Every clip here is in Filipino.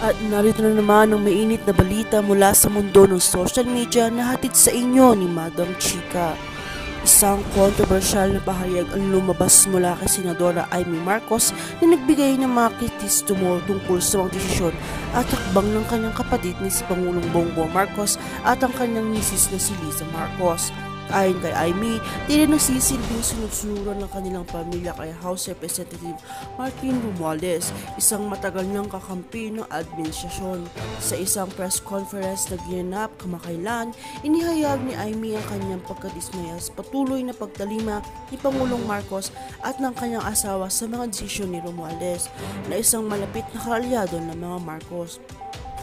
At narito na naman ang mainit na balita mula sa mundo ng social media na hatid sa inyo ni Madam Chika. Isang kontrobersyal na pahayag ang lumabas mula kay Senadora Amy Marcos na nagbigay ng mga kritismo tungkol sa mga desisyon at hakbang ng kanyang kapatid ni si Pangulong Bongbong Marcos at ang kanyang misis na si Liza Marcos. Ayon kay Amy, tila nagsisilbing sunod-sunuran ng kanilang pamilya kay House Representative Martin Romualdez, isang matagal ng kakampi ng administrasyon. Sa isang press conference na ginanap kamakailan, inihayag ni Amy ang kanyang pagkadismaya sa patuloy na pagtalima ni Pangulong Marcos at ng kanyang asawa sa mga desisyon ni Romualdez na isang malapit na kaalyado ng mga Marcos.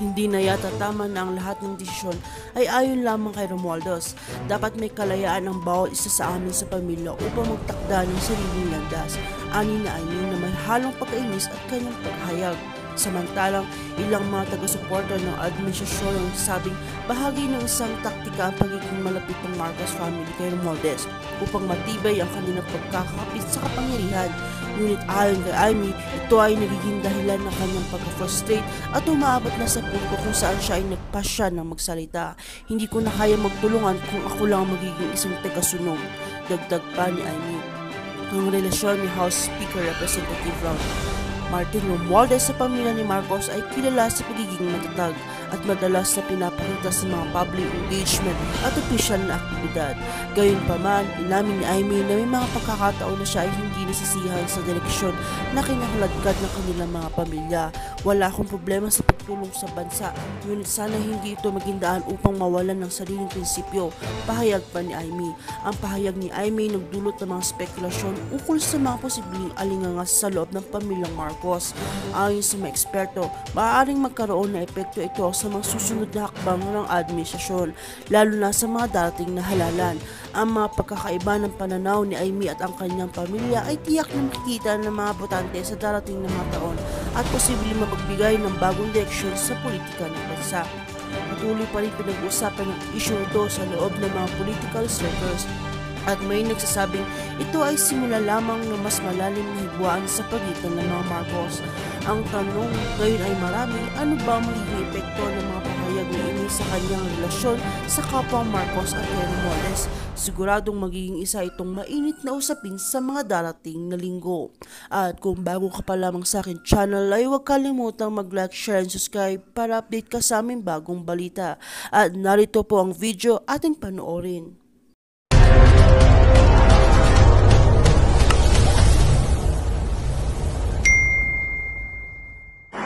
Hindi na yata tama na ang lahat ng desisyon ay ayon lamang kay Romualdez. Dapat may kalayaan ang bawat isa sa amin sa pamilya upang magtakda ng sariling landas. Ani na Amy na may halong pagkainis at kanyang paghayag. Samantalang ilang mga taga-suporta ng administrasyon ang sabing bahagi ng isang taktika ang pagiging malapit ng Marcos family kay Romualdez upang matibay ang kanilang pagkakapit sa kapangyarihan. Ngunit ayon kay Amy, ito ay nagiging dahilan ng kanyang pagka-frustrate at umaabot na sa punto kung saan siya ay nagpasya ng magsalita. Hindi ko na kaya magtulungan kung ako lang magiging isang taga-sunog. Dagdag pa ni Amy. Ang relasyon ni House Speaker Representative Martin Romualdez sa pamilya ni Marcos ay kilala sa pagiging matatag at madalas na pinapakita sa mga public engagement at opisyal na aktibidad. Gayunpaman, inamin ni Amy na may mga pagkakataon na siya ay hindi nasisiyahan sa direksyon na kinakaladkad ng kanilang mga pamilya. Wala akong problema sa pagtulong sa bansa, ngunit sana hindi ito maging daan upang mawalan ng sariling prinsipyo, pahayag pa ni Amy. Ang pahayag ni Amy nagdulot ng mga spekulasyon ukol sa mga posibleng alingangas sa loob ng pamilyang Marcos. Ayon sa mga eksperto, maaaring magkaroon na epekto ito sa mga susunod na hakbang ng administrasyon, lalo na sa mga darating na halalan. Ang mga pagkakaiba ng pananaw ni Amy at ang kanyang pamilya ay tiyak na makikita ng mga botante sa darating na mga taon at posibleng mapagbigay ng bagong direksyon sa politika ng bansa. Patuloy pa rin pinag-uusapan ng issue ito sa loob ng mga political circles. At may nagsasabing ito ay simula lamang ng mas malalim na higwaan sa pagitan ng mga Marcos. Ang tanong ngayon ay marami, ano ba ang magiging epekto ng mga pahayag ni Amy sa kanyang relasyon sa kapwa Marcos at Romualdez? Siguradong magiging isa itong mainit na usapin sa mga darating na linggo. At kung bago ka pa lamang sa akin channel ay huwag kalimutang mag-like, share, and subscribe para update ka sa aming bagong balita. At narito po ang video ating panoorin.